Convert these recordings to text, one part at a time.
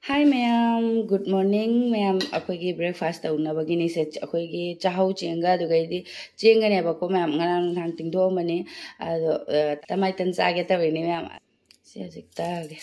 Hi ma'am, good morning ma'am. Akoigi breakfast taunabagini se akoigi chahau chenga adugaidi chengane bako ma'am ngarang thang tingtho mani ado tamai tan chage tawini ma'am. Se jikta ge.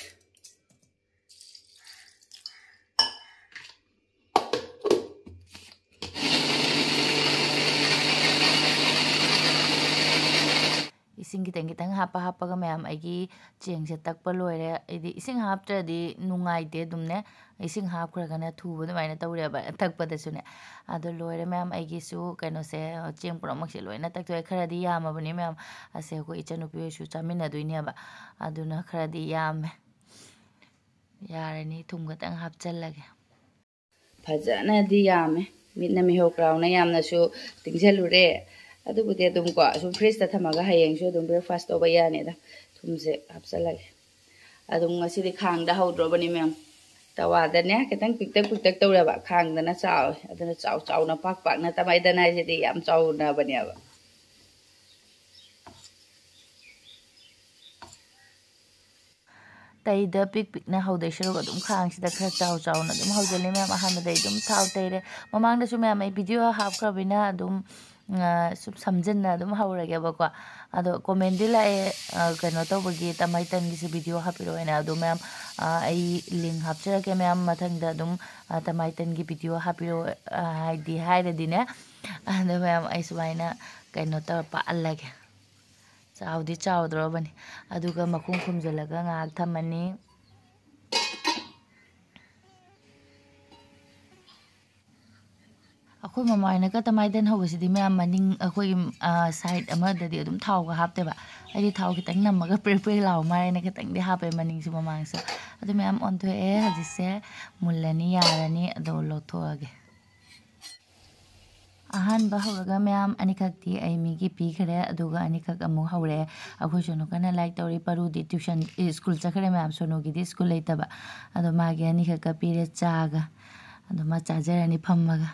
Ising kitang hapa-hapa mayam aigi cheng se takpa loire idi ising haptradi nungaite dumne ising hapkragana thubu dumaina tawreba takpa dasune ado loire mayam aigi su kaino se cheng puramok se loina taktoy kharadi yamabani mayam ase ko ichanupi su chamina duineba aduna kharadi yame yarani thumga tang hapchallage Phajana di yame mitna mi hokrauna yamna su tingselure adubudi adum ko su freeze ta thamaga hayeng su adum breakfast oba yani da thumse hapsalage adum ngasi di khang da hawdrobani ma'am tawadane kitang piktak tawraba khang dana chaw adana chaw na pak na tamai dana jidi yam chaw na baniaba tayda pikna hawday shiro adum khang sida khara chaw na adum hawjali ma'am ahamada adum thaw tayre mamang da su ma'am ai video hapkrabina adum sub samjinna adum hawrage bako ado comment di la kano tawbagi tamaitan gi video hapiro ena ado ma'am ai link hapchara ma'am mathang da adum tamaitan gi video hapiro haidi hairadine ado ma'am ai sumaina kano taw pa allage chaudi chawdrobani aduga makhum khumjalaga ngak thamani अखोई ममायना का तमाइदन हवसिदि ma'am मनिंग अखोई side अमददि अदुम थाव का हापतेबा अदि थाव खितंग नमगा pray लाव मारेना खितंग दि हापे मनिंग सु ममांग स अदु मैम ऑन तो ए हजिसे मुल्लनी यारनी अदो लोथोगे अहान हौरगा मैम अनिखक्ति अमीगी पीखरे अदुगा अनिखक अमु हौरे अखोई सोनो कना लाइक तौरी परुदी ट्यूशन स्कूल चखरे मैम सोनोगी दी स्कूल लेतबा अदो मागे अनिखक का पीरे चागा अदो मा चाजरनी फम्मगा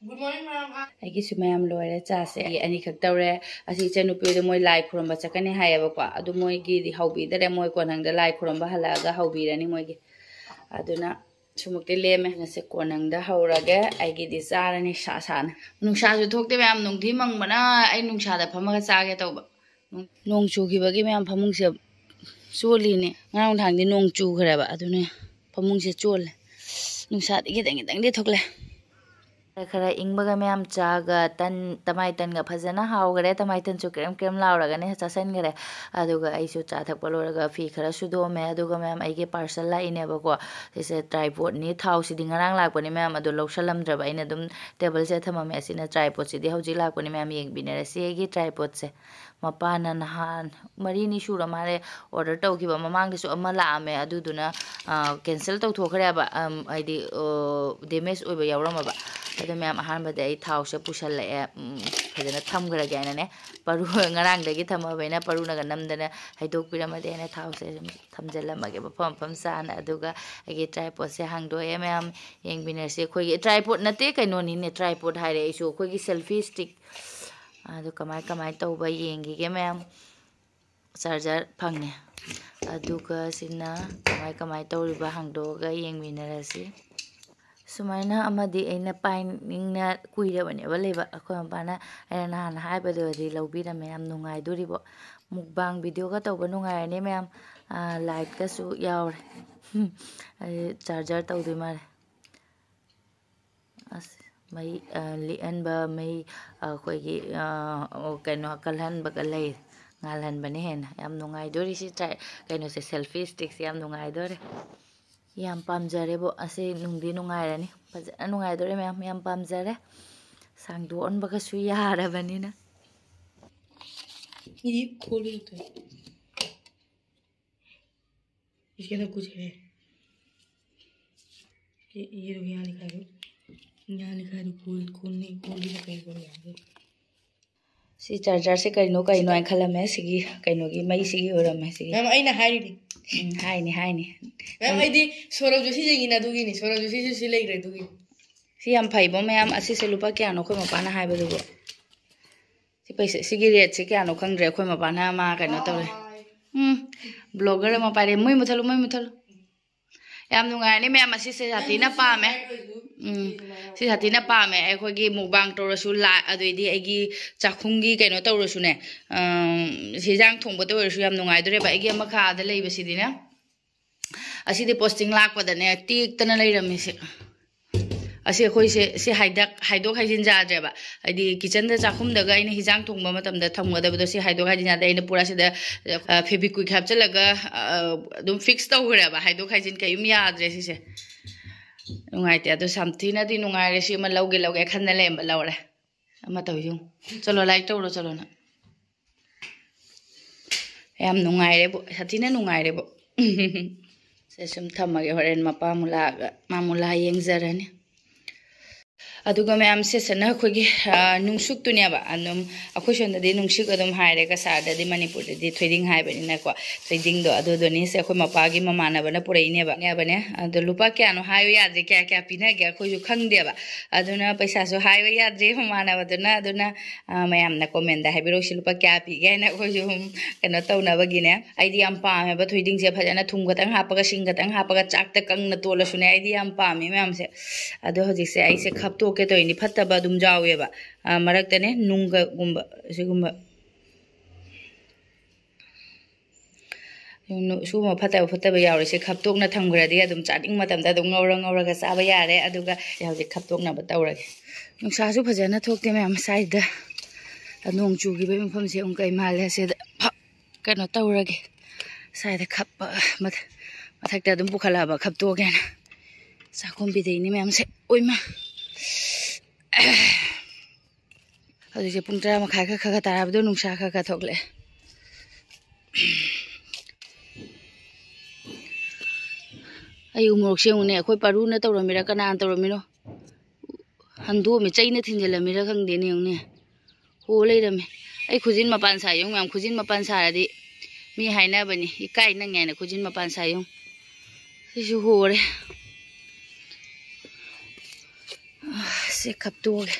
Good morning, ma'am. I su ma'am loire chase ani khak tawre asi chanupi de moi lai khuramba chakani hayaba kwa adu moi gi di haubi dare moi konang da lai khuramba halaga haubi rani moi gi aduna sumukte leme na se konang da haurage ai gi di charani sana nungsa ju thokte ma'am nungthi mangbana ai nungsa da phamaga chage tawba nong chu gi bagi ma'am phamung se choli ne ngang thang di nong chu khraba aduna phamung se chol nungsa di gidang di thokle खरा इंबगा ma'am चागा तन तमाइतन गा फजना हावगरे तमाइतन चु cream लाउरगने चासनगरे अदुगा आइसु चा थक पलोरगा फी खरा सुदोमे अदुगा ma'am आइगे parcel लाइनेबको सेसे tripod नि थाउ सिदि ngarang lakpani ma'am अदु लौसलमद्रबा आइना दुम टेबल से थममे असिना ट्राइपॉड सिदि हौजि lakpani मैम येंगबिनरे सेगी ट्राइपॉड से मपाना नहान मरीनी सुरा मारे ऑर्डर तौखिबा ममांगदसु अमा लामे अदुदुना कैंसिल तौथोखरेबा आइदि डैमेज ओइबा यावरमबा अदु मैम अहानबदे आई थाउ से पुसलए फजना थमग्रगे आइनाने परू ngarangdagi thamabaina parunaga namdana haidokpiramade ne थाउ से थमजलमगे बफम फम साना अदुगा आगे ट्राइपॉड से हांगदोए मैम येंगबिनर से खोगी ट्राइपॉड नते कैनोनी ने ट्राइपॉड हाइरे इसु खोगी सेल्फी स्टिक अदु कमाय तौबा येंगिगे मैम चार्जर फंगने अदुगा सिना कमाय तौरिबा हांगदोगा येंगबिनरसी सुमाइना अमदी ऐना पाइनिंगना कुइरबनेबा लेबा अखोय मपाना ऐना नहान हाइबदोदि लौबिरा मैम नुंगाइदोरिबो मुकबांग वीडियो का तौबा नुंगाइने मैम लाइट का सु यावरे चार्जर तौदि मारे अस मई लिअनबा मई अखोयगी कैनो कलहनबगा लई ngalhanbane hen yam nungaidori si kaino se selfie sticks yam nungaidore yam pamjare bo ase nungdi nungairani fajana nungaidore yam pamjare sangdon baga su yarabani na ये खोली तो इसके अंदर कुछ है ये लोग यहाँ लिखा है खोलने का कहीं पर यहाँ si charger se kaino ai khalame sigi kaino gi mai sigi orame sigi ma'am आई ना हाई दी haini मैम आई दी सौरभ जोशी जगी ना दुगी नहीं सौरभ जोशी से ले रहे दुगी si am phaibo ma'am asi se lupa kya no khoi mapana haibo dugo si paisa sigi rate se kya no khangre khoi mapana ma kaino tawre blogger ma pare moi muthalu ꯌꯥꯝ ꯅꯨꯡꯉꯥꯏꯔꯅꯤ ꯃꯌꯥꯝ ꯑꯁꯤꯁꯦ ꯁꯥꯊꯤꯅ ꯄꯥꯝꯃꯦ ꯁꯤ ꯁꯥꯊꯤꯅ ꯄꯥꯝꯃꯦ ꯑꯩꯈꯣꯏꯒꯤ mukbang ꯇꯧꯔꯁꯨ ꯑꯗꯨꯏꯗꯤ ꯑꯩꯒꯤ ꯆꯥꯛꯈꯨꯝꯒꯤ ꯀꯩꯅꯣ ꯇꯧꯔꯁꯨꯅꯦ ꯍꯤꯟꯖꯥꯡ ꯊꯣꯡꯕꯗ ꯑꯣꯏꯔꯁꯨ ꯌꯥꯝ ꯅꯨꯡꯉꯥꯏꯗꯣꯔꯦꯕ ꯑꯩꯒꯤ ꯃꯈꯥꯗ ꯂꯩꯕꯁꯤꯗꯤꯅꯦ ꯑꯁꯤꯗꯤ ꯄꯣꯁꯇꯤꯡ ꯂꯥꯛꯄꯗꯅꯦ ꯇꯦꯛꯇꯅ ꯂꯩꯔꯝꯃꯤꯁꯦ ꯑꯁꯤ ꯑꯩꯈꯣꯏꯁꯦ ꯁꯤ ꯍꯥꯏꯗꯣꯛ ꯍꯥꯏꯖꯤꯟ ꯌꯥꯗ꯭ꯔꯦꯕ ꯍꯥꯏꯗꯤ ꯀꯤꯆꯟꯗ ꯆꯥꯛꯈꯨꯝꯗꯒ ꯑꯩꯅ ꯍꯤꯟꯖꯥꯡ ꯊꯣꯡꯕ ꯃꯇꯝꯗ ꯊꯝꯒꯗꯕꯗꯣ ꯁꯤ ꯍꯥꯏꯗꯣꯛ ꯍꯥꯏꯖꯤꯟ ꯌꯥꯗ꯭ꯔꯦ ꯑꯩꯅ ꯄꯨꯔꯥ ꯁꯤꯗ ꯐꯦꯕꯤꯀ꯭ꯋꯤꯛ ꯍꯥꯞꯆꯤꯜꯂꯒ ꯑꯗꯨꯝ ꯐꯤꯛꯁ ꯇꯧꯈ꯭ꯔꯦꯕ ꯍꯥꯏꯗꯣꯛ ꯍꯥꯏꯖꯤꯟ ꯀꯩꯝ ꯌꯥꯗ꯭ꯔꯦ ꯁꯤꯁꯦ ꯅꯨꯡꯉꯥꯏꯇꯦ ꯑꯗꯣ ꯁꯝꯊꯤꯅꯗꯤ ꯅꯨꯡꯉꯥꯏꯔꯦ ꯁꯤ ꯑꯃ ꯂꯧꯒꯦ ꯈꯟꯅ ꯂꯩꯔꯝꯕ ꯂꯧꯔꯦ ꯑꯃ ꯇꯧꯁꯨ ꯆꯠꯂꯣ ꯂꯥꯏꯛ ꯇꯧꯔꯣ ꯆꯠꯂꯣꯅ ꯌꯥꯝ ꯅꯨꯡꯉꯥꯏꯔꯦꯕꯣ ꯁꯥꯊꯤꯅ ꯅꯨꯡꯉꯥꯏꯔꯦꯕꯣ ꯁꯦ ꯁꯨꯝ ꯊꯝꯃꯒꯦ ꯍꯣꯔꯦꯟ ꯃꯄꯥꯃꯨ ꯂꯥꯛꯑꯒ ꯃꯥꯃꯨ ꯂꯥꯛꯑ ꯌꯦꯡꯖꯔꯅꯤ ꯑꯗꯨꯒ ꯃꯌꯥꯝ ꯁꯦꯁꯟꯅ ꯑꯩꯈꯣꯏꯒꯤ ꯅꯨꯡꯁꯨꯛꯇꯨꯅꯦꯕ ꯑꯗꯨꯝ ꯑꯩꯈꯣꯏ ꯁꯣꯝꯗꯗꯤ ꯅꯨꯡꯁꯤꯛ ꯑꯗꯨꯝ ꯍꯥꯏꯔꯦ ꯀꯁꯥꯔꯗꯗꯤ ꯃꯅꯤꯄꯨꯔꯗꯗꯤ ꯊꯣꯏꯗꯤꯡ ꯍꯥꯏꯕꯅꯤꯅꯀꯣ ꯊꯣꯏꯗꯤꯡꯗꯣ ꯑꯗꯨꯗꯨꯅꯤ ꯁꯦ ꯑꯩꯈꯣꯏ ꯃꯄꯥꯒꯤ ꯃꯃꯥꯟꯅꯕꯅ ꯄꯨꯔꯛꯏꯅꯦꯕ ꯑꯗꯣ ꯂꯨꯄꯥ ꯀꯌꯥꯅꯣ ꯍꯥꯏꯌꯨ ꯌꯥꯗ꯭ꯔꯦ ꯀꯌꯥ ꯄꯤꯅꯒꯦ ꯑꯩꯈꯣꯏꯁꯨ ꯈꯪꯗꯦꯕ ꯑꯗꯨꯅ ꯄꯩꯁꯥꯁꯨ ꯍꯥꯏꯌꯨ ꯌꯥꯗ꯭ꯔꯦ ꯃꯃꯥꯟꯅꯕꯗꯨꯅ ꯑꯗꯨꯅ ꯃꯌꯥꯝꯅ ꯀꯣꯃꯦꯟꯗ ꯍꯥꯏꯕꯤꯔꯛꯎ ꯁꯤ ꯂꯨꯄꯥ ꯀꯌꯥ ꯄꯤꯒꯦ ꯍꯥꯏꯅ ꯑꯩꯈꯣꯏꯁꯨ ꯀꯩꯅꯣ ꯇꯧꯅꯕꯒꯤꯅꯦ ꯑꯩꯗꯤ ꯌꯥꯝ ꯄꯥꯝꯃꯦꯕ ꯊꯣꯏꯗꯤꯡꯁꯦ ꯐꯖꯅ ꯊꯨꯝ ꯈꯛꯇꯪ ꯍꯥꯞꯄꯒ ꯁꯤꯡ ꯈꯛꯇꯪ ꯍꯥꯞꯄꯒ ꯆꯥꯛꯇ ꯀꯪꯅ ꯇꯣꯜꯂꯁꯨꯅꯦ ꯑꯩꯗꯤ ꯌꯥꯝ ꯄꯥꯝꯃꯦ ꯃꯌꯥꯝꯁꯦ ꯑꯗꯣ ꯍꯧꯖꯤꯛꯁꯦ ꯑꯩꯁꯦ ꯈꯞꯇꯣꯛꯀꯦ ꯇꯧꯔꯤꯅꯤ ꯐꯠꯇꯕ ꯑꯗꯨꯝ ꯌꯥꯎꯋꯦꯕ ꯃꯔꯛꯇꯅꯦ ꯅꯨꯡꯒꯒꯨꯝꯕ ꯑꯁꯤꯒꯨꯝꯕ ꯁꯤꯒꯨꯝꯕ ꯐꯠꯇꯕ ꯌꯥꯎꯔꯤꯁꯦ ꯈꯞꯇꯣꯛꯅ ꯊꯝꯈ꯭ꯔꯗꯤ ꯑꯗꯨꯝ ꯆꯥꯅꯤꯡ ꯃꯇꯝꯗ ꯑꯗꯨꯝ ꯉꯧꯔꯒ ꯆꯥꯕ ꯌꯥꯔꯦ ꯑꯗꯨꯒ ꯍꯧꯖꯤꯛ ꯈꯞꯇꯣꯛꯅꯕ ꯇꯧꯔꯒꯦ ꯅꯨꯡꯁꯥꯁꯨ ꯐꯖꯅ ꯊꯣꯛꯇꯦ ꯃꯌꯥꯝ ꯁ꯭ꯋꯥꯏꯗ ꯅꯣꯡ ꯆꯨꯈꯤꯕꯒꯤ ꯃꯐꯝꯁꯦ ꯑꯃꯨꯛ ꯀꯩ ꯃꯥꯜꯂꯦ ꯑꯁꯤꯗ ꯀꯩꯅꯣ ꯇꯧꯔꯒꯦ ꯁ꯭ꯋꯥꯏꯗ ꯈꯞꯄ ꯃꯊꯛꯇ ꯑꯗꯨꯝ ꯄꯨꯈꯠꯂꯛꯑꯕ ꯈꯞꯇꯣꯛꯑꯒꯦꯅ ꯆꯥꯛꯈꯨꯝ ꯕꯤꯗꯩꯅꯤ ꯃꯌꯥꯝꯁꯦ ꯑꯣꯏꯃ ꯍꯧꯖꯤꯛꯁꯦ ꯄꯨꯡ 10:30 ꯈꯔ ꯇꯥꯔꯕꯗꯣ ꯅꯨꯡꯁꯥ ꯈꯔ ꯊꯣꯛꯂꯛꯑꯦ ꯑꯩ ꯎꯃꯣꯔꯣꯛꯁꯦ ꯌꯦꯡꯉꯨꯅꯦ ꯑꯩꯈꯣꯏ ꯄꯥꯔꯨꯅ ꯇꯧꯔꯝꯃꯤꯔ ꯀꯅꯥꯅ ꯇꯧꯔꯝꯃꯤꯅꯣ ꯍꯟꯗꯣꯛꯑꯝꯃꯤ ꯆꯩꯅ ꯊꯤꯟꯖꯤꯜꯂꯝꯃꯤꯔ ꯈꯪꯗꯦꯅꯦ ꯌꯦꯡꯉꯨꯅꯦ ꯍꯣ ꯂꯩꯔꯝꯃꯦ ꯑꯩ ꯈꯨꯖꯤꯟ ꯃꯄꯥꯟ ꯁꯥꯏ ꯌꯦꯡꯉꯨ ꯃꯌꯥꯝ ꯈꯨꯖꯤꯟ ꯃꯄꯥꯟ ꯁꯥꯔꯗꯤ ꯃꯤ ꯍꯥꯏꯅꯕꯅꯤ ꯏꯀꯥꯏ ꯅꯪꯉꯦ ꯍꯥꯏꯅ ꯈꯨꯖꯤꯟ ꯃꯄꯥꯟ ꯁꯥꯏ ꯌꯦꯡꯉꯨ ꯁꯤꯁꯨ ꯍꯣꯔꯦ ꯁꯤ ꯈꯞꯇꯣꯛꯑꯒꯦ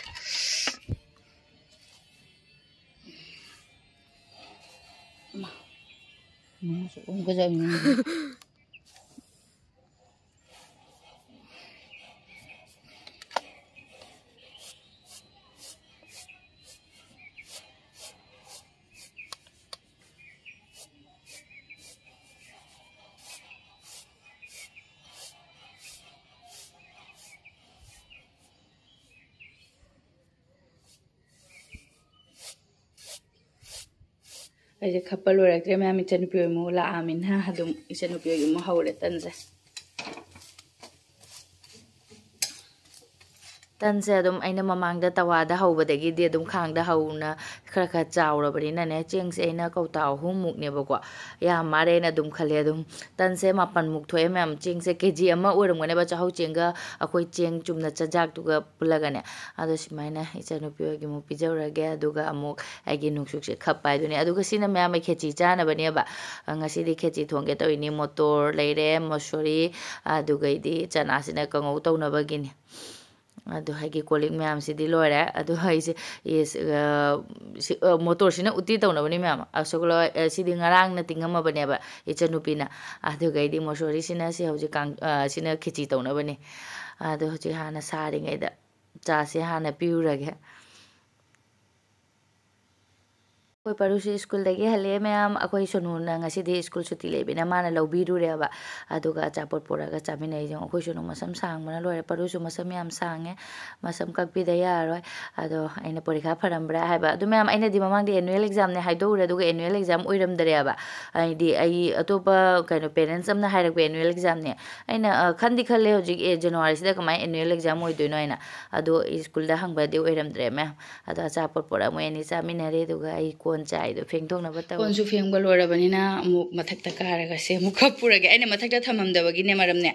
ꯑꯩꯁꯦ ꯈꯞꯄ ꯂꯣꯏꯔꯛꯇ꯭ꯔꯦ ꯃꯌꯥꯝ ꯏꯆꯟꯅꯨꯄꯤ ꯑꯃꯨꯛ ꯂꯥꯛꯑꯃꯤꯅ ꯑꯗꯨꯝ ꯏꯆꯟꯅꯨꯄꯤ ꯑꯃꯨꯛ ꯍꯧꯔꯦ ꯇꯟꯁꯦ ꯇꯟꯁꯦ ꯑꯗꯨꯝ ꯑꯩꯅ ꯃꯃꯥꯡꯗ ꯇꯋꯥꯗ ꯍꯧꯕꯗꯒꯤꯗꯤ ꯑꯗꯨꯝ ꯈꯥꯡꯗ ꯍꯧꯅ ꯈꯔ ꯆꯥꯎꯔꯕꯅꯤꯅꯅꯦ ꯆꯦꯡꯁꯦ ꯑꯩꯅ ꯀꯧꯇꯥ 3ꯃꯨꯛꯅꯦꯕꯀꯣ ꯌꯥꯝ ꯃꯥꯔꯦꯅ ꯑꯗꯨꯝ ꯈꯜꯂꯦ ꯑꯗꯨꯝ ꯇꯟꯁꯦ 7ꯃꯨꯛ ꯊꯣꯛꯑꯦ ꯃꯌꯥꯝ ꯆꯦꯡꯁꯦ KG ꯑꯃ ꯑꯣꯏꯔꯝꯒꯅꯦꯕ ꯆꯥꯛꯍꯧ ꯆꯦꯡꯒ ꯑꯩꯈꯣꯏ ꯆꯦꯡ ꯆꯨꯝꯅ ꯆꯥꯛꯖꯥꯛꯇꯨꯒ ꯄꯨꯜꯂꯒꯅꯦ ꯑꯗꯣ ꯁꯨꯃꯥꯏꯅ ꯏꯆꯟꯅꯨꯄꯤ ꯍꯣꯏꯒꯤ ꯑꯃꯨꯛ ꯄꯤꯖꯧꯔꯒꯦ ꯑꯗꯨꯒ ꯑꯃꯨꯛ ꯑꯩꯒꯤ ꯅꯨꯡꯁꯨꯛꯁꯦ ꯈꯞꯄ ꯍꯥꯏꯗꯨꯅꯦ ꯑꯗꯨꯒ ꯁꯤꯅ ꯃꯌꯥꯝ ꯑꯩ ꯈꯦꯆꯤ ꯆꯥꯅꯕꯅꯦꯕ ꯉꯁꯤꯗꯤ ꯈꯦꯆꯤ ꯊꯣꯡꯒꯦ ꯇꯧꯔꯤꯅꯤ ꯃꯣꯇꯣꯔ ꯂꯩꯔꯦ ꯃꯁꯣꯔꯤ ꯑꯗꯨꯒꯩꯗꯤ ꯆꯅꯥꯁꯤꯅ ꯀꯥꯡꯉꯧ ꯇꯧꯅꯕꯒꯤꯅꯤ ꯑꯗꯨ ꯑꯩꯒꯤ ꯀꯣꯜꯂꯤꯛ ꯃꯌꯥꯝꯁꯤꯗꯤ ꯂꯣꯏꯔꯦ ꯑꯗꯨ ꯑꯩꯁꯦ ꯃꯣꯇꯣꯔꯁꯤꯅ ꯎꯇꯤ ꯇꯧꯅꯕꯅꯤ ꯃꯌꯥꯝ ꯑꯁꯨꯛ ꯁꯤꯗꯤ ꯉꯔꯥꯡꯅ ꯇꯤꯡꯉꯝꯃꯕꯅꯦꯕ ꯏꯆꯟꯅꯨꯄꯤꯅ ꯑꯗꯨꯒꯩꯗꯤ ꯃꯣꯁꯣꯔꯤꯁꯤꯅ ꯁꯤ ꯍꯧꯖꯤꯛ ꯁꯤꯅ ꯈꯦꯆꯤ ꯇꯧꯅꯕꯅꯤ ꯑꯗꯣ ꯍꯧꯖꯤꯛ ꯍꯥꯟꯅ ꯁꯥꯔꯤꯉꯩꯗ ꯆꯥꯁꯦ ꯍꯥꯟꯅ ꯄꯤꯔꯨꯔꯒꯦ ꯑꯩꯈꯣꯏ ꯄꯥꯔꯨꯁꯤ ꯁ꯭ꯀꯨꯜꯗꯒꯤ ꯍꯜꯂꯛꯑꯦ ꯃꯌꯥꯝ ꯑꯩꯈꯣꯏ ꯁꯣꯅꯨꯅ ꯉꯁꯤꯗꯤ ꯁ꯭ꯀꯨꯜ ꯁꯨꯇꯤ ꯂꯩꯕꯅꯤꯅ ꯃꯥꯅ ꯂꯧꯕꯤꯔꯨꯔꯦꯕ ꯑꯗꯨꯒ ꯑꯆꯥꯄꯣꯠ ꯄꯨꯔꯒ ꯆꯥꯃꯤꯟꯅꯩꯁꯦ ꯑꯩꯈꯣꯏ ꯁꯣꯅꯨ ꯃꯁꯝ ꯁꯥꯡꯕꯅ ꯂꯣꯏꯔꯦ ꯄꯥꯔꯨꯁꯨ ꯃꯁꯝ ꯌꯥꯝ ꯁꯥꯡꯉꯦ ꯃꯁꯝ ꯀꯛꯄꯤꯗ ꯌꯥꯔꯔꯣꯏ ꯑꯗꯣ ꯑꯩꯅ ꯄꯔꯤꯈꯥ ꯐꯔꯝꯕ꯭ꯔꯥ ꯍꯥꯏꯕ ꯑꯗꯨ ꯃꯌꯥꯝ ꯑꯩꯅꯗꯤ ꯃꯃꯥꯡꯗ ꯑꯦꯅꯨꯋꯦꯜ ꯑꯦꯛꯖꯥꯝꯅꯦ ꯍꯥꯏꯗꯣꯛꯎꯔꯦ ꯑꯗꯨꯒ ꯑꯦꯅꯨꯋꯦꯜ ꯑꯦꯛꯖꯥꯝ ꯑꯣꯏꯔꯝꯗ꯭ꯔꯦꯕ ꯑꯩꯗꯤ ꯑꯩ ꯑꯇꯣꯞꯄ ꯀꯩꯅꯣ ꯄꯦꯔꯦꯟꯁ ꯑꯃꯅ ꯍꯥꯏꯔꯛꯄ ꯑꯦꯅꯨꯋꯦꯜ ꯑꯦꯛꯖꯥꯝꯅꯦ ꯑꯩꯅ ꯈꯜꯂꯦ ꯍꯧꯖꯤꯛ ꯖꯅꯋꯥꯔꯤꯁꯤꯗ ꯀꯃꯥꯏꯅ ꯑꯦꯅꯨꯋꯦꯜ ꯑꯦꯛꯖꯥꯝ ꯑꯣꯏꯗꯣꯏꯅꯣ ꯍꯥꯏꯅ ꯑꯗꯣ ꯁ꯭ꯀꯨꯜꯗ ꯍꯪꯕꯗꯤ ꯑꯣꯏꯔꯝꯗ꯭ꯔꯦ ꯃꯌꯥꯝ ꯑꯗꯣ ꯑꯆꯥꯄꯣꯠ ꯄꯨꯔꯛ ꯃꯣꯏ ꯑꯅꯤ ꯆꯥꯃꯤꯟꯅꯔꯦ ꯑꯗꯨꯒ ꯑꯩ ꯀꯣꯟ ꯆꯥꯏꯗꯣ ꯐꯦꯡꯗꯣꯛꯅꯕ ꯇꯧꯔꯦ ꯀꯣꯟꯁꯨ ꯐꯦꯡꯕ ꯂꯣꯏꯔꯕꯅꯤꯅ ꯑꯃꯨꯛ ꯃꯊꯛꯇ ꯀꯥꯔꯒ ꯁꯦ ꯑꯃꯨꯛ ꯈꯞꯄꯨꯔꯒꯦ ꯑꯩꯅ ꯃꯊꯛꯇ ꯊꯝꯃꯝꯗꯕꯒꯤꯅꯦ ꯃꯔꯝꯅꯦ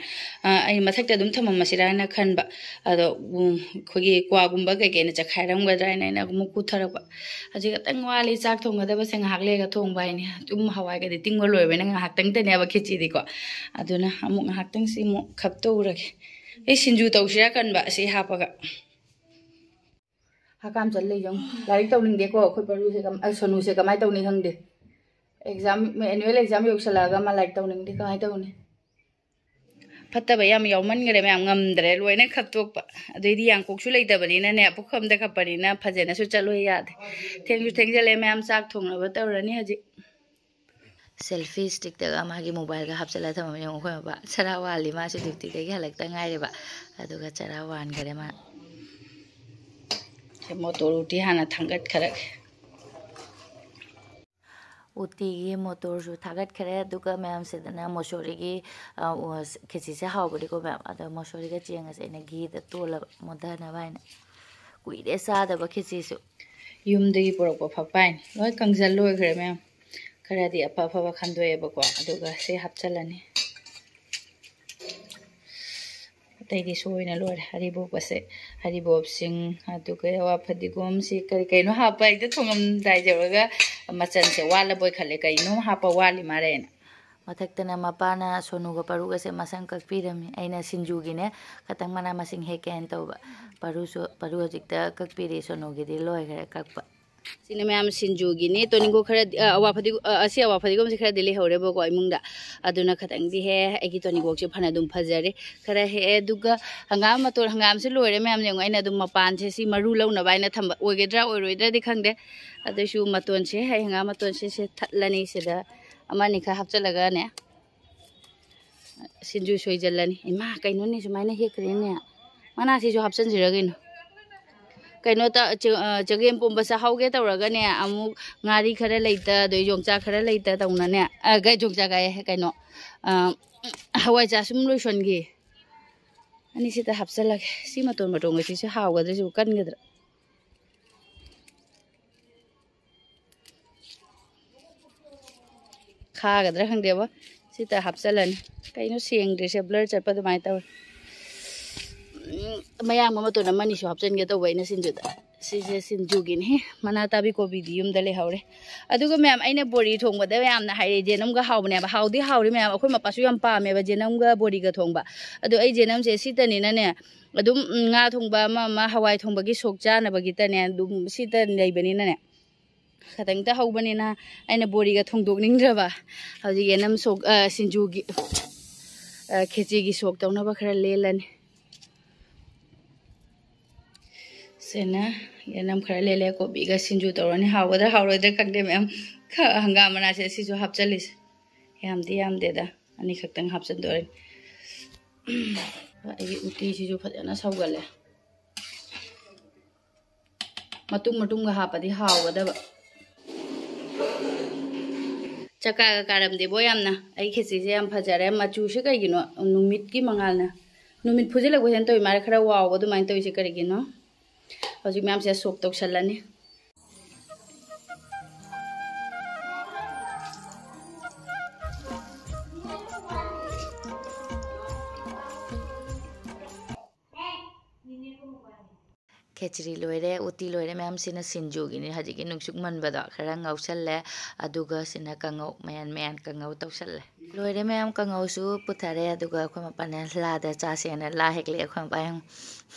ꯑꯩ ꯃꯊꯛꯇ ꯑꯗꯨꯝ ꯊꯝꯃꯝꯃꯁꯤꯔꯥꯅ ꯈꯟꯕ ꯑꯗꯣ ꯑꯩꯈꯣꯏꯒꯤ ꯀ꯭ꯋꯥꯒꯨꯝꯕ ꯀꯩꯀꯩꯅ ꯆꯈꯥꯏꯔꯝꯒꯗ꯭ꯔꯥ ꯍꯥꯏꯅ ꯑꯩꯅ ꯑꯃꯨꯛ ꯄꯨꯊꯔꯛꯄ ꯍꯧꯖꯤꯛ ꯈꯛꯇꯪ ꯋꯥꯠꯂꯤ ꯆꯥꯛ ꯊꯣꯡꯒꯗꯕꯁꯦ ꯉꯥꯏꯍꯥꯛ ꯂꯩꯔꯒ ꯊꯣꯡꯕ ꯍꯥꯏꯅꯤ ꯑꯗꯨꯝ ꯍꯋꯥꯏꯒꯗꯤ ꯇꯤꯡꯕ ꯂꯣꯏꯕꯅꯤꯅ ꯉꯥꯏꯍꯥꯛꯇꯪꯗꯅꯦꯕ ꯈꯦꯆꯤꯗꯤꯀꯣ ꯑꯗꯨꯅ ꯑꯃꯨꯛ ꯉꯥꯏꯍꯥꯛꯇꯪꯁꯤ ꯑꯃꯨꯛ ꯈꯞꯇꯣꯛꯎꯔꯒꯦ ꯑꯩ ꯁꯤꯡꯖꯨ ꯇꯧꯁꯤꯔꯥ ꯀꯟꯕ ꯑꯁꯤ ꯍꯥꯞꯄꯒ ꯍꯀꯥꯝ ꯆꯜ ꯂꯩꯖꯧ ꯂꯥꯏꯔꯤꯛ ꯇꯧꯅꯤꯡꯗꯦꯀꯣ ꯑꯩꯈꯣꯏ ꯄꯥꯔꯨꯁꯦ ꯁꯣꯅꯨꯁꯦ ꯀꯃꯥꯏꯅ ꯇꯧꯅꯤ ꯈꯪꯗꯦ ꯑꯦꯛꯖꯥꯝ ꯑꯦꯅꯨꯋꯦꯜ ꯑꯦꯛꯖꯥꯝ ꯌꯧꯁꯜꯂꯛꯑꯒ ꯃꯥ ꯂꯥꯏꯔꯤꯛ ꯇꯧꯅꯤꯡꯗꯦ ꯀꯃꯥꯏꯅ ꯇꯧꯅꯤ ꯐꯠꯇꯕ ꯌꯥꯝ ꯌꯥꯎꯃꯟꯈ꯭ꯔꯦ ꯃꯌꯥꯝ ꯉꯝꯗ꯭ꯔꯦ ꯂꯣꯏꯅ ꯈꯞꯇꯣꯛꯄ ꯑꯗꯩꯗꯤ ꯌꯥꯡꯀꯣꯛꯁꯨ ꯂꯩꯇꯕꯅꯤꯅꯅꯦ ꯄꯨꯈꯝꯗ ꯈꯞꯄꯅꯤꯅ ꯐꯖꯅꯁꯨ ꯆꯠꯂꯣꯏ ꯌꯥꯗꯦ ꯊꯦꯡꯁꯨ ꯊꯦꯡꯖꯜꯂꯦ ꯃꯌꯥꯝ ꯆꯥꯛ ꯊꯣꯡꯅꯕ ꯇꯧꯔꯅꯤ ꯍꯧꯖꯤꯛ ꯁꯦꯜꯐꯤ ꯁ꯭ꯇꯤꯛꯇꯒ ꯃꯥꯒꯤ ꯃꯣꯕꯥꯏꯜꯒ ꯍꯥꯞꯆꯤꯜꯂ ꯊꯝꯃꯝꯃꯦ ꯑꯩꯈꯣꯏ ꯃꯄꯥ ꯆꯔꯥ ꯋꯥꯜꯂꯤ ꯃꯥꯁꯨ ꯗ꯭ꯌꯨꯇꯤꯗꯒꯤ ꯍꯜꯂꯛꯇ ꯉꯥꯏꯔꯦꯕ ꯑꯗꯨꯒ ꯆꯔꯥ ꯋꯥꯟꯈꯔꯦ ꯃꯥ ꯃꯣꯇꯣꯔ ꯎꯇꯤ ꯍꯥꯟꯅ ꯊꯥꯡꯒꯠꯈꯔꯒꯦ ꯎꯇꯤꯒꯤ ꯃꯣꯇꯣꯔꯁꯨ ꯊꯥꯒꯠꯈꯔꯦ ꯑꯗꯨꯒ ꯃꯌꯥꯝꯁꯤꯗꯅ ꯃꯣꯁꯣꯔꯤꯒꯤ ꯈꯦꯆꯤꯁꯦ ꯍꯥꯎꯕꯗꯤꯀꯣ ꯃꯌꯥꯝ ꯑꯗꯣ ꯃꯣꯁꯣꯔꯤꯒ ꯆꯦꯡꯒꯁꯦ ꯑꯩꯅ ꯘꯤꯗ ꯇꯣꯜꯂꯕ ꯃꯣꯟꯊꯅꯕ ꯍꯥꯏꯅ ꯀꯨꯏꯔꯦ ꯆꯥꯗꯕ ꯈꯦꯆꯤꯁꯨ ꯌꯨꯝꯗꯒꯤ ꯄꯨꯔꯛꯄ ꯐꯛꯄꯥꯏꯅꯤ ꯂꯣꯏ ꯀꯪꯖꯜ ꯂꯣꯏꯈ꯭ꯔꯦ ꯃꯌꯥꯝ ꯈꯔꯗꯤ ꯑꯐ ꯑꯐꯕ ꯈꯟꯗꯣꯛꯑꯦꯕꯀꯣ ꯑꯗꯨꯒ ꯁꯤ ꯍꯥꯞꯆꯤꯜꯂꯅꯤ ꯑꯇꯩꯗꯤ ꯁꯣꯏꯅ ꯂꯣꯏꯔꯦ ꯍꯔꯤꯕꯣꯞꯀꯁꯦ ꯍꯔꯤꯕꯣꯞꯁꯤꯡ ꯑꯗꯨꯒ ꯑꯋꯥ ꯐꯗꯤꯒꯣꯝꯁꯤ ꯀꯔꯤ ꯀꯩꯅꯣ ꯍꯥꯞꯄ ꯍꯦꯛꯇ ꯊꯣꯡꯉꯝꯗꯥꯏ ꯌꯧꯔꯒ ꯃꯆꯜꯁꯦ ꯋꯥꯠꯂꯕꯣꯏ ꯈꯜꯂꯦ ꯀꯩꯅꯣ ꯍꯥꯞꯄ ꯋꯥꯠꯂꯤ ꯃꯥꯜꯂꯦꯅ ꯃꯊꯛꯇꯅ ꯃꯄꯥꯅ ꯁꯣꯅꯨꯒ ꯄꯔꯨꯒꯁꯦ ꯃꯁꯝ ꯀꯛꯄꯤꯔꯝꯃꯤ ꯑꯩꯅ ꯁꯤꯡꯖꯨꯒꯤꯅꯦ ꯈꯇꯪ ꯃꯅꯥ ꯃꯁꯤꯡ ꯍꯦꯛꯀꯦꯅ ꯇꯧꯕ ꯄꯔꯨ ꯍꯧꯖꯤꯛꯇ ꯀꯛꯄꯤꯔꯤ ꯁꯣꯅꯨꯒꯤꯗꯤ ꯂꯣꯏꯈꯔꯦ ꯀꯛꯄ ꯁꯤꯅ ꯃꯌꯥꯝ ꯁꯤꯡꯖꯨꯒꯤꯅꯤ ꯇꯣꯅꯤꯡꯀꯣ ꯈꯔꯗꯤ ꯑꯁꯤ ꯑꯋꯥ ꯐꯗꯤꯒꯣꯝꯁꯦ ꯈꯔꯗꯤ ꯂꯩꯍꯧꯔꯦꯕꯀꯣ ꯏꯃꯨꯡꯗ ꯑꯗꯨꯅ ꯈꯇꯪꯗꯤ ꯍꯦꯛ ꯑꯩꯒꯤ ꯇꯣꯅꯤꯡꯀꯣꯛꯁꯦ ꯐꯅ ꯑꯗꯨꯝ ꯐꯖꯔꯦ ꯈꯔ ꯍꯦꯛꯑꯦ ꯑꯗꯨꯒ ꯍꯪꯒꯥꯝ ꯃꯇꯣꯟ ꯍꯪꯒꯥꯝꯁꯦ ꯂꯣꯏꯔꯦ ꯃꯌꯥꯝ ꯌꯦꯡꯉꯣ ꯑꯩꯅ ꯑꯗꯨꯝ ꯃꯄꯥꯟꯁꯦ ꯁꯤ ꯃꯔꯨ ꯂꯧꯅꯕ ꯍꯥꯏꯅ ꯊꯝꯕ ꯑꯣꯏꯒꯗ꯭ꯔꯥ ꯑꯣꯏꯔꯣꯏꯗ꯭ꯔꯥꯗꯤ ꯈꯪꯗꯦ ꯑꯗꯨꯏꯁꯨ ꯃꯇꯣꯟꯁꯦ ꯍꯪꯒꯥꯝ ꯃꯇꯣꯟꯁꯦ ꯊꯠꯂꯅꯤ ꯁꯤꯗ ꯑꯃ ꯑꯅꯤ ꯈꯔ ꯍꯥꯞꯆꯤꯜꯂꯒꯅꯦ ꯁꯤꯡꯖꯨ ꯁꯣꯏꯖꯜꯂꯅꯤ ꯏꯃꯥ ꯀꯩꯅꯣꯅꯦ ꯁꯨꯃꯥꯏꯅ ꯍꯦꯛꯈ꯭ꯔꯦꯅꯦ ꯃꯅꯥꯁꯤꯁꯨ ꯍꯥꯞꯆꯤꯟꯁꯤꯔ ꯀꯩꯅꯣ ꯆꯒꯦꯝ ꯄꯣꯝꯕ ꯆꯥꯍꯧꯒꯦ ꯇꯧꯔꯒꯅꯦ ꯑꯃꯨꯛ ꯉꯥꯔꯤ ꯈꯔ ꯂꯩꯇ ꯑꯗꯩ ꯌꯣꯡꯆꯥꯛ ꯈꯔ ꯂꯩꯇ ꯇꯧꯅꯅꯦ ꯌꯣꯡꯆꯥꯛ ꯀꯥꯏ ꯀꯩꯅꯣ ꯍꯋꯥꯏꯖꯥꯔ ꯁꯨꯝ ꯂꯣꯏꯁꯟꯈꯤ ꯑꯅꯤꯁꯤꯗ ꯍꯥꯞꯆꯤꯜꯂꯒꯦ ꯁꯤ ꯃꯇꯣꯟꯒꯁꯤꯁꯨ ꯍꯥꯎꯒꯗ꯭ꯔꯥ ꯁꯤꯕꯨ ꯀꯟꯒꯗ꯭ꯔꯥ ꯈꯥꯒꯗ꯭ꯔꯥ ꯈꯪꯗꯦꯕ ꯁꯤꯗ ꯍꯥꯞꯆꯤꯜꯂꯅꯤ ꯀꯩꯅꯣ ꯁꯦꯡꯗ꯭ꯔꯤꯁꯦ ꯕ꯭ꯂꯔ ꯆꯠꯄ ꯑꯗꯨꯃꯥꯏꯅ ꯇꯧꯔꯦ ꯃꯌꯥꯡꯕ ꯃꯇꯣꯟ ꯑꯃ ꯑꯅꯤꯁꯨ ꯍꯥꯞꯆꯤꯟꯒꯦ ꯇꯧꯕ ꯑꯩꯅ ꯁꯤꯡꯖꯨꯗ ꯁꯤꯁꯦ ꯁꯤꯡꯖꯨꯒꯤꯅꯤ ꯃꯅꯥ ꯇꯥꯕꯤ ꯀꯣꯕꯤꯗꯤ ꯌꯨꯝꯗ ꯂꯩꯍꯧꯔꯦ ꯑꯗꯨꯒ ꯃꯌꯥꯝ ꯑꯩꯅ ꯕꯣꯔꯤ ꯊꯣꯡꯕꯗ ꯌꯥꯝꯅ ꯍꯥꯏꯔꯛꯑꯦ ꯖꯦꯅꯝꯒ ꯍꯥꯎꯕꯅꯦꯕ ꯍꯥꯎꯗꯤ ꯍꯥꯎꯔꯤ ꯃꯌꯥꯝ ꯑꯩꯈꯣꯏ ꯃꯄꯥꯁꯨ ꯌꯥꯝ ꯄꯥꯝꯃꯦꯕ ꯖꯦꯅꯝꯒ ꯕꯣꯔꯤꯒ ꯊꯣꯡꯕ ꯑꯗꯣ ꯑꯩ ꯖꯦꯅꯝꯁꯦ ꯁꯤꯇꯅꯤꯅꯅꯦ ꯑꯗꯨꯝ ꯉꯥ ꯊꯣꯡꯕ ꯑꯃ ꯍꯋꯥꯏ ꯊꯣꯡꯕꯒꯤ ꯁꯣꯛ ꯆꯥꯅꯕꯒꯤꯇꯅꯦ ꯑꯗꯨꯝ ꯁꯤꯇ ꯂꯩꯕꯅꯤꯅꯅꯦ ꯈꯇꯪꯇ ꯍꯧꯕꯅꯤꯅ ꯑꯩꯅ ꯕꯣꯔꯤꯒ ꯊꯣꯡꯗꯣꯛꯅꯤꯡꯗ꯭ꯔꯕ ꯍꯧꯖꯤꯛ ꯌꯦꯅꯝ ꯁꯣꯛ ꯁꯤꯡꯖꯨꯒꯤ ꯈꯦꯆꯤꯒꯤ ꯁꯣꯛ ꯇꯧꯅꯕ ꯈꯔ ꯂꯦꯜꯂꯅꯤ ꯁꯤꯅ ꯌꯦꯅꯝ ꯈꯔ ꯂꯦꯜꯂꯦ ꯀꯣꯕꯤꯒ ꯁꯤꯡꯖꯨ ꯇꯧꯔꯅꯤ ꯍꯥꯎꯒꯗ꯭ꯔꯥ ꯍꯥꯎꯔꯣꯏꯗ꯭ꯔꯥ ꯈꯪꯗꯦ ꯃꯌꯥꯝ ꯍꯪꯒꯥꯝ ꯃꯅꯥꯁꯦ ꯁꯤꯁꯨ ꯍꯥꯞꯆꯜꯂꯤꯁꯦ ꯌꯥꯝꯗꯦꯗ ꯑꯅꯤꯈꯛꯇꯪ ꯍꯥꯞꯆꯤꯟꯗꯣꯏꯅꯤ ꯑꯩꯒꯤ ꯎꯇꯤꯁꯤꯁꯨ ꯐꯖꯅ ꯁꯧꯒꯠꯂꯦ ꯃꯇꯨꯡꯒ ꯍꯥꯞꯄꯗꯤ ꯍꯥꯎꯒꯗꯕ ꯆꯀꯥꯒ ꯀꯥꯔꯝꯗꯦꯕꯣ ꯌꯥꯝꯅ ꯑꯩ ꯈꯦꯆꯤꯁꯦ ꯌꯥꯝ ꯐꯖꯔꯦ ꯃꯆꯨꯁꯦ ꯀꯩꯒꯤꯅꯣ ꯅꯨꯃꯤꯠꯀꯤ ꯃꯉꯥꯜꯅ ꯅꯨꯃꯤꯠ ꯐꯨꯖꯤꯜꯂꯛꯄꯁꯤꯅ ꯇꯧꯏ ꯃꯥꯜꯂꯦ ꯈꯔ ꯋꯥꯎꯕ ꯑꯗꯨꯃꯥꯏꯅ ꯇꯧꯔꯤꯁꯦ ꯀꯔꯤꯒꯤꯅꯣ ꯍꯧꯖꯤꯛ ꯃꯌꯥꯝꯁꯦ ꯁꯣꯛ ꯇꯧꯁꯜꯂꯅꯤ ꯈꯦꯆ꯭ꯔꯤ ꯂꯣꯏꯔꯦ ꯎꯇꯤ ꯂꯣꯏꯔꯦ ꯃꯌꯥꯝꯁꯤꯅ ꯁꯤꯡꯖꯨꯒꯤꯅꯤ ꯍꯧꯖꯤꯛꯀꯤ ꯅꯨꯡꯁꯨꯛ ꯃꯟꯕꯗꯣ ꯈꯔ ꯉꯧꯁꯜꯂꯦ ꯑꯗꯨꯒ ꯁꯤꯅ ꯀꯥꯡꯉꯧ ꯃꯌꯥꯟ ꯀꯥꯡꯉꯧ ꯇꯧꯁꯜꯂꯦ ꯂꯣꯏꯔꯦ ꯃꯌꯥꯝ ꯀꯥꯡꯉꯧꯁꯨ ꯄꯨꯊꯔꯦ ꯑꯗꯨꯒ ꯑꯩꯈꯣꯏ ꯃꯄꯥꯅ ꯂꯥꯗ ꯆꯥꯁꯦꯅ ꯂꯥ ꯍꯦꯛꯂꯛꯑꯦ ꯑꯩꯈꯣꯏ ꯃꯄꯥ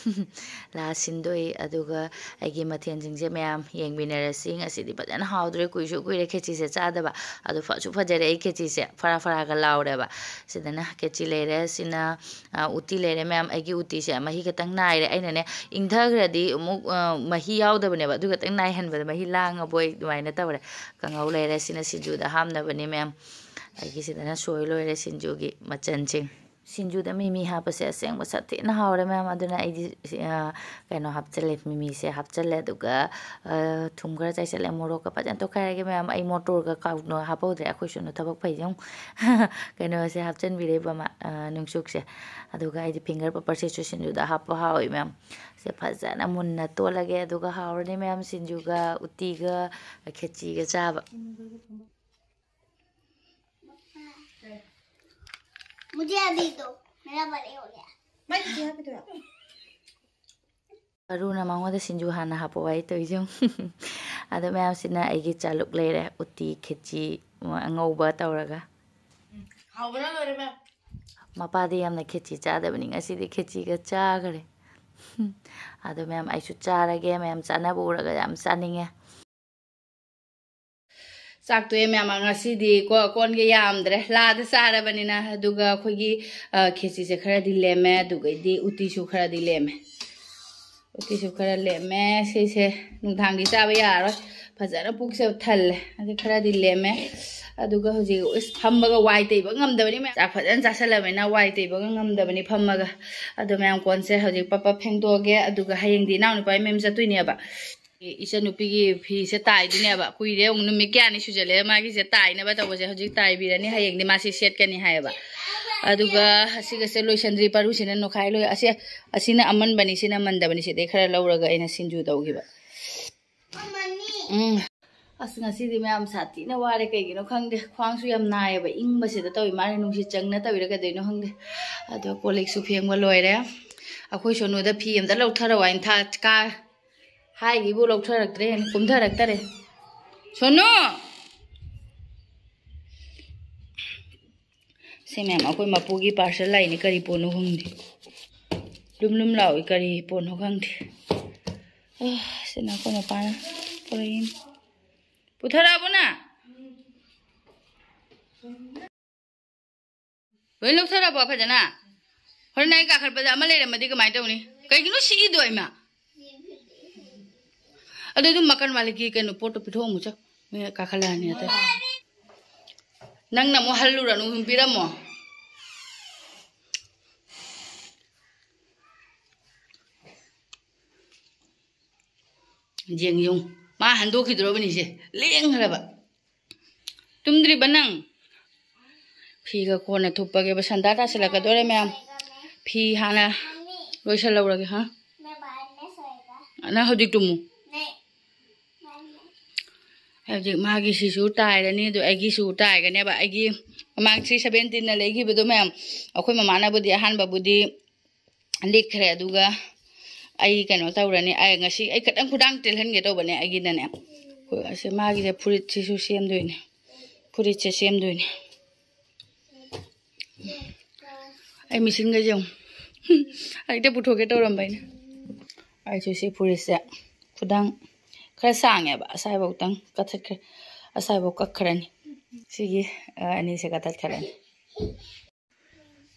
ꯂꯥ ꯁꯤꯟꯗꯣꯛꯏ ꯑꯗꯨꯒ ꯑꯩꯒꯤ ꯃꯊꯦꯜꯁꯤꯡꯁꯦ ꯃꯌꯥꯝ ꯌꯦꯡꯃꯤꯟꯅꯔꯁꯤ ꯉꯁꯤꯗꯤ ꯐꯖꯅ ꯍꯥꯎꯗ꯭ꯔꯦ ꯀꯨꯏꯔꯦ ꯈꯦꯆꯤꯁꯦ ꯆꯥꯗꯕ ꯑꯗꯨ ꯐꯁꯨ ꯐꯖꯔꯦ ꯑꯩ ꯈꯦꯆꯤꯁꯦ ꯐꯔꯥꯒ ꯂꯥꯎꯔꯦꯕ ꯁꯤꯗꯅ ꯈꯦꯆꯤ ꯂꯩꯔꯦ ꯁꯤꯅ ꯎꯇꯤ ꯂꯩꯔꯦ ꯃꯌꯥꯝ ꯑꯩꯒꯤ ꯎꯇꯤꯁꯦ ꯃꯍꯤ ꯈꯛꯇꯪ ꯅꯥꯏꯔꯦ ꯑꯩꯅꯅꯦ ꯏꯪꯊꯈ꯭ꯔꯗꯤ ꯑꯃꯨꯛ ꯃꯍꯤ ꯌꯥꯎꯗꯕꯅꯦꯕ ꯑꯗꯨ ꯈꯛꯇꯪ ꯅꯥꯏꯍꯟꯕꯗ ꯃꯍꯤ ꯂꯥꯡꯉꯕꯣꯏ ꯑꯗꯨꯃꯥꯏꯅ ꯇꯧꯔꯦ ꯀꯥꯡꯉꯧ ꯂꯩꯔꯦ ꯁꯤꯅ ꯁꯤꯡꯖꯨꯗ ꯍꯥꯞꯅꯕꯅꯤ ꯃꯌꯥꯝ ꯑꯩꯒꯤꯁꯤꯗꯅ ꯁꯣꯏ ꯂꯣꯏꯔꯦ ꯁꯤꯡꯖꯨꯒꯤ ꯃꯆꯜꯁꯤꯡ ꯁꯤꯡꯖꯨꯗ ꯃꯤꯃꯤ ꯍꯥꯞꯄꯁꯦ ꯑꯁꯦꯡꯕ ꯁꯥꯊꯤꯅ ꯍꯥꯎꯔꯦ ꯃꯌꯥꯝ ꯑꯗꯨꯅ ꯑꯩꯗꯤ ꯀꯩꯅꯣ ꯍꯥꯞꯆꯤꯜꯂꯦ ꯃꯤꯃꯤꯁꯦ ꯍꯥꯞꯆꯤꯜꯂꯦ ꯑꯗꯨꯒ ꯊꯨꯝ ꯈꯔ ꯆꯥꯏꯁꯤꯜꯂꯦ ꯃꯣꯔꯣꯛꯀ ꯐꯖꯅ ꯇꯣꯠꯈꯥꯏꯔꯒꯦ ꯃꯌꯥꯝ ꯑꯩ ꯃꯣꯇꯣꯔꯒ ꯀꯥꯎꯅ ꯍꯥꯞꯄꯧꯗ꯭ꯔꯦ ꯑꯩꯈꯣꯏ ꯁꯨꯅ ꯊꯕꯛ ꯐꯩꯁꯦ ꯑꯃꯨꯛ ꯀꯩꯅꯣꯁꯦ ꯍꯥꯞꯆꯤꯟꯕꯤꯔꯦꯕ ꯅꯨꯡꯁꯨꯛꯁꯦ ꯑꯗꯨꯒ ꯑꯩꯗꯤ ꯐꯤꯡꯒꯔ ꯄꯦꯄꯔꯁꯤꯁꯨ ꯁꯤꯡꯖꯨꯗ ꯍꯥꯞꯄ ꯍꯥꯎꯏ ꯃꯌꯥꯝ ꯁꯦ ꯐꯖꯅ ꯃꯨꯟꯅ ꯇꯣꯠꯂꯒꯦ ꯑꯗꯨꯒ ꯍꯥꯎꯔꯅꯤ ꯃꯌꯥꯝ ꯁꯤꯡꯖꯨꯒ ꯎꯇꯤꯒ ꯈꯦꯆꯤꯒ ꯆꯥꯕ मुझे अभी दो मेरा बड़े हो गया मैं तुझे यहाँ पे दो ꯑꯔꯨꯅ ꯃꯉꯣꯟꯗ ꯁꯤꯡꯖꯨ ꯍꯥꯟꯅ ꯍꯥꯞꯄꯣ ꯑꯩ ꯇꯧꯏꯁꯦ ꯑꯗꯣ ꯃꯌꯥꯝꯁꯤꯅ ꯑꯩꯒꯤ ꯆꯥꯂꯨꯛ ꯂꯩꯔꯦ ꯎꯇꯤ ꯈꯦꯆꯤ ꯑꯉꯧꯕ ꯇꯧꯔꯒ ꯍꯥꯎꯕꯅ ꯂꯣꯏꯔꯦ ꯃꯌꯥꯝ ꯃꯄꯥꯗꯤ ꯌꯥꯝꯅ ꯈꯦꯆꯤ ꯆꯥꯗꯕꯅꯤ ꯉꯁꯤꯗꯤ ꯈꯦꯆꯤꯒ ꯆꯥꯈꯔꯦ ꯑꯗꯣ ꯃꯌꯥꯝ ꯑꯩꯁꯨ ꯆꯥꯔꯒꯦ ꯃꯌꯥꯝ ꯆꯥꯅꯕ ꯎꯔꯒ ꯌꯥꯝ ꯆꯥꯅꯤꯡꯉꯦ ꯆꯥꯛꯇꯣ ꯃꯌꯥꯝ ꯉꯁꯤꯗꯤ ꯀꯣꯟꯒ ꯌꯥꯝꯗ꯭ꯔꯦ ꯂꯥꯗ ꯆꯥꯔꯕꯅꯤꯅ ꯑꯗꯨꯒ ꯑꯩꯈꯣꯏꯒꯤ ꯈꯦꯆꯤꯁꯦ ꯈꯔꯗꯤ ꯂꯦꯝꯃꯦ ꯑꯗꯨꯒꯩꯗꯤ ꯎꯇꯤꯁꯨ ꯈꯔꯗꯤ ꯂꯦꯝꯃꯦ ꯎꯇꯤꯁꯨ ꯈꯔ ꯂꯦꯝꯃꯦ ꯁꯤꯁꯦ ꯅꯨꯡꯗꯥꯡꯗꯤ ꯆꯥꯕ ꯌꯥꯔꯣꯏ ꯐꯖꯅ ꯄꯨꯛꯁꯦ ꯊꯜꯂꯦ ꯑꯗꯨ ꯈꯔꯗꯤ ꯂꯦꯝꯃꯦ ꯑꯗꯨꯒ ꯍꯧꯖꯤꯛ ꯐꯝꯃꯒ ꯋꯥꯏ ꯇꯩꯕ ꯉꯝꯗꯕꯅꯤ ꯆꯥꯛ ꯐꯖꯅ ꯆꯥꯁꯜꯂꯕꯅꯤ나 ꯋꯥꯏ ꯇꯩꯕꯒ ꯉꯝꯗꯕꯅꯤ ꯐꯝꯃꯒ ꯑꯗꯨ ꯃꯌꯥꯝ ꯀꯣꯟꯁꯦ ꯍꯧꯖꯤꯛ ꯄꯞꯄ ꯐꯦꯡꯗꯣꯛꯑꯒꯦ ꯑꯗꯨꯒ ꯍꯌꯦꯡꯗꯤ ꯏꯅꯥꯎꯅꯨꯄꯥꯒꯤ ꯃꯌꯨꯝ ꯆꯠꯇꯣꯏꯅꯦꯕ ꯏꯆꯟꯅꯨꯄꯤꯒꯤ ꯐꯤꯁꯦ ꯇꯥꯏꯗꯣꯏꯅꯦꯕ ꯀꯨꯏꯔꯦ ꯅꯨꯃꯤꯠ ꯀꯌꯥꯅꯤ ꯁꯨꯖꯜꯂꯦ ꯃꯥꯒꯤꯁꯦ ꯇꯥꯏꯅꯕ ꯇꯧꯕꯁꯦ ꯍꯧꯖꯤꯛ ꯇꯥꯏꯕꯤꯔꯅꯤ ꯍꯌꯦꯡꯗꯤ ꯃꯥꯁꯤ ꯁꯦꯠꯀꯅꯤ ꯍꯥꯏꯌꯦꯕ ꯑꯗꯨꯒ ꯑꯁꯤꯒꯁꯦ ꯂꯣꯏꯁꯟꯗ꯭ꯔꯤ ꯄꯥꯔꯨꯁꯤꯅ ꯅꯣꯈꯥꯏ ꯂꯣꯏ ꯑꯁꯤꯅ ꯑꯃꯟꯕꯅꯤ ꯁꯤꯅ ꯃꯟꯗꯕꯅꯤ ꯁꯤꯗꯩ ꯈꯔ ꯂꯧꯔꯒ ꯑꯩꯅ ꯁꯤꯡꯖꯨ ꯇꯧꯈꯤꯕ ꯑꯁ ꯉꯁꯤꯗꯤ ꯃꯌꯥꯝ ꯁꯥꯊꯤꯅ ꯋꯥꯔꯦ ꯀꯩꯒꯤꯅꯣ ꯈꯪꯗꯦ ꯈ꯭ꯋꯥꯡꯁꯨ ꯌꯥꯝ ꯅꯥꯏꯌꯦꯕ ꯏꯪꯕꯁꯤꯗ ꯇꯧꯏ ꯃꯥꯅ ꯅꯨꯡꯁꯤꯠ ꯆꯪꯅ ꯇꯧꯏꯔ ꯀꯩꯗꯧꯅꯣ ꯈꯪꯗꯦ ꯑꯗꯣ ꯀꯣꯜꯂꯤꯛꯁꯨ ꯐꯦꯡꯕ ꯂꯣꯏꯔꯦ ꯑꯩꯈꯣꯏ ꯁꯣꯅꯨꯗ ꯐꯤ ꯑꯝꯇ ꯂꯧꯊꯔꯛꯑꯣ ꯍꯥꯏꯅ ꯍꯥꯏꯒꯤꯕꯨ ꯂꯧꯊꯔꯛꯇ꯭ꯔꯦ ꯀꯨꯝꯊꯔꯛꯇꯔꯦ ꯁꯣꯅꯨ ꯁꯤ ꯃꯌꯥꯝ ꯑꯩꯈꯣꯏ ꯃꯄꯨꯒꯤ ꯄꯥꯔꯁꯦꯜ ꯂꯥꯛꯏꯅꯤ ꯀꯔꯤ ꯄꯣꯠꯅꯣ ꯈꯪꯗꯦ ꯂꯨꯝ ꯂꯨꯝ ꯂꯥꯎꯏ ꯀꯔꯤ ꯄꯣꯠꯅꯣ ꯈꯪꯗꯦ ꯁꯤꯅ ꯑꯩꯈꯣꯏ ꯃꯄꯥꯅ ꯄꯨꯔꯛꯏꯅꯤ ꯄꯨꯊꯔꯛꯑꯕꯣꯅ ꯂꯣꯏ ꯂꯧꯊꯔꯛꯑꯕꯣ ꯐꯖꯅ ꯍꯣꯔꯦꯟ ꯑꯩ ꯀꯥꯈꯠꯄꯗ ꯑꯃ ꯂꯩꯔꯝꯃꯗꯤ ꯀꯃꯥꯏꯅ ꯇꯧꯅꯤ ꯀꯩꯒꯤꯅꯣ ꯁꯤꯏꯗꯣ ꯏꯃꯥ ꯑꯗꯨ ꯑꯗꯨꯝ ꯃꯀꯟ ꯃꯥꯂꯤꯛꯀꯤ ꯀꯩꯅꯣ ꯄꯣꯠꯇꯣ ꯄꯤꯊꯣꯛꯑꯝꯃꯨ ꯆꯣ ꯀꯥꯈꯠꯂꯛꯑꯅꯤ ꯑꯇꯩ ꯅꯪꯅ ꯑꯃꯨꯛ ꯍꯜꯂꯨꯔꯅꯨ ꯄꯤꯔꯝꯃꯣ ꯌꯦꯡ ꯃꯥ ꯍꯟꯗꯣꯛꯈꯤꯗ꯭ꯔꯣꯕꯅꯤꯁꯦ ꯂꯦꯡꯈ꯭ꯔꯕ ꯇꯨꯝꯗ꯭ꯔꯤꯕ ꯅꯪ ꯐꯤꯒ ꯀꯣꯟꯅ ꯊꯨꯞꯄꯒꯦꯕ ꯁꯟꯗꯥ ꯇꯥꯁꯤꯜꯂꯛꯀꯗꯣꯔꯦ ꯃꯌꯥꯝ ꯐꯤ ꯍꯥꯟꯅ ꯂꯣꯏꯁꯜꯍꯧꯔꯒꯦ ꯍꯥ ꯅꯪ ꯍꯧꯖꯤꯛ ꯇꯨꯝꯃꯨ ꯍꯧꯖꯤꯛ ꯃꯥꯒꯤꯁꯤꯁꯨ ꯇꯥꯏꯔꯅꯤ ꯑꯗꯨ ꯑꯩꯒꯤꯁꯨ ꯇꯥꯏꯒꯅꯦꯕ ꯑꯩꯒꯤ ꯃꯃꯥꯡ 317ꯅ ꯂꯩꯈꯤꯕꯗꯣ ꯃꯌꯥꯝ ꯑꯩꯈꯣꯏ ꯃꯃꯥꯅꯕꯨꯗꯤ ꯑꯍꯥꯟꯕꯕꯨꯗꯤ ꯂꯤꯠꯈ꯭ꯔꯦ ꯑꯗꯨꯒ ꯑꯩ ꯀꯩꯅꯣ ꯇꯧꯔꯅꯤ ꯉꯁꯤ ꯑꯩ ꯈꯤꯇꯪ ꯈꯨꯗꯥꯡ ꯇꯦꯜꯍꯟꯒꯦ ꯇꯧꯕꯅꯦ ꯑꯩꯒꯤꯗꯅꯦ ꯑꯁꯤ ꯃꯥꯒꯤꯁꯦ ꯐꯨꯔꯤꯠꯁꯤꯁꯨ ꯁꯦꯝꯗꯣꯏꯅꯦ ꯐꯨꯔꯤꯠꯁꯦ ꯁꯦꯝꯗꯣꯏꯅꯦ ꯑꯩ ꯃꯤꯁꯤꯟꯒꯁꯦ ꯌꯦꯡꯉꯨ ꯍꯦꯛꯇ ꯄꯨꯊꯣꯛꯀꯦ ꯇꯧꯔꯝꯕ ꯑꯩꯅ ꯑꯩꯁꯨ ꯁꯤ ꯐꯨꯔꯤꯠꯁꯦ ꯈꯨꯗꯥꯡ ꯈꯔ ꯁꯥꯡꯉꯦꯕ ꯑꯁꯥꯏꯐꯥꯎꯇꯪ ꯀꯠꯊꯠꯈ꯭ꯔꯦ ꯑꯁꯥꯏꯐꯥꯎ ꯀꯛꯈ꯭ꯔꯅꯤ ꯁꯤꯒꯤ ꯑꯅꯤꯁꯦ ꯀꯠꯊꯠꯈ꯭ꯔꯅꯤ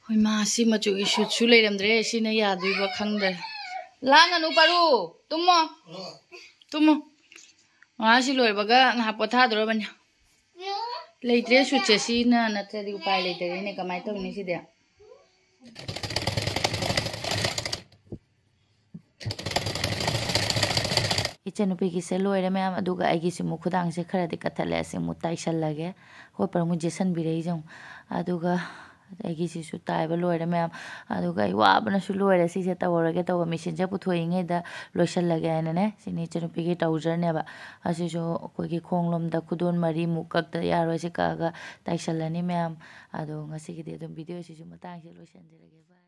ꯍꯣꯏ ꯃꯥ ꯁꯤ ꯃꯆꯨꯒꯤ ꯁꯨꯠꯁꯨ ꯂꯩꯔꯝꯗ꯭ꯔꯦ ꯁꯤꯅ ꯌꯥꯗꯣꯏꯕ ꯈꯪꯗ꯭ꯔꯦ ꯂꯥꯡꯒꯅꯨ ꯄꯥꯔꯨ ꯇꯨꯝꯃꯣ ꯇꯨꯝꯃꯣ ꯁꯤ ꯂꯣꯏꯕꯒ ꯉꯥꯏꯍꯥꯛ ꯄꯣꯊꯥꯗꯣꯔꯕꯅꯤ ꯂꯩꯇ꯭ꯔꯦ ꯁꯨꯠꯁꯦ ꯁꯤꯅ ꯅꯠꯇ꯭ꯔꯗꯤ ꯎꯄꯥꯏ ꯂꯩꯇꯔꯦꯅꯦ ꯀꯃꯥꯏꯅ ꯇꯧꯅꯤ ꯁꯤꯗꯤ ꯏꯆꯟꯅꯨꯄꯤꯒꯤꯁꯦ ꯂꯣꯏꯔꯦ ꯃꯌꯥꯝ ꯑꯗꯨꯒ ꯑꯩꯒꯤꯁꯨ ꯑꯃꯨꯛ ꯈꯨꯗꯥꯡꯁꯦ ꯈꯔꯗꯤ ꯀꯠꯊꯠꯂꯦ ꯑꯁꯤ ꯑꯃꯨꯛ ꯇꯥꯏꯁꯜꯂꯒꯦ ꯍꯣꯏ ꯑꯃꯨꯛ ꯖꯦꯁꯟꯕꯤꯔꯛꯏꯁꯦ ꯑꯃꯨꯛ ꯑꯗꯨꯒ ꯑꯩꯒꯤꯁꯤꯁꯨ ꯇꯥꯏꯕ ꯂꯣꯏꯔꯦ ꯃꯌꯥꯝ ꯑꯗꯨꯒ ꯑꯩ ꯋꯥꯕꯅꯁꯨ ꯂꯣꯏꯔꯦ ꯁꯤꯁꯦ ꯇꯧꯔꯒꯦ ꯇꯧꯕ ꯃꯦꯆꯤꯟꯁꯦ ꯄꯨꯊꯣꯛꯏꯉꯩꯗ ꯂꯣꯏꯁꯜꯂꯒꯦ ꯍꯥꯏꯅꯅꯦ ꯁꯤꯅꯤ ꯏꯆꯟꯅꯨꯄꯤꯒꯤ ꯇꯧꯖꯔꯅꯦꯕ ꯑꯁꯤꯁꯨ ꯑꯩꯈꯣꯏꯒꯤ ꯈꯣꯡꯂꯣꯝꯗ ꯈꯨꯗꯣꯟ ꯃꯔꯤꯃꯨꯛ ꯀꯛꯇ ꯌꯥꯔꯣꯏ ꯁꯤ ꯀꯛꯑꯒ ꯇꯥꯏꯁꯜꯂꯅꯤ ꯃꯌꯥꯝ ꯑꯗꯣ ꯉꯁꯤꯒꯤꯗꯤ ꯑꯗꯨꯝ ꯚꯤꯗꯤꯑꯣꯁꯤꯁꯨ ꯃꯇꯥꯡꯁꯦ ꯂꯣꯏꯁꯟꯖꯔꯒꯦ ꯕꯥꯏ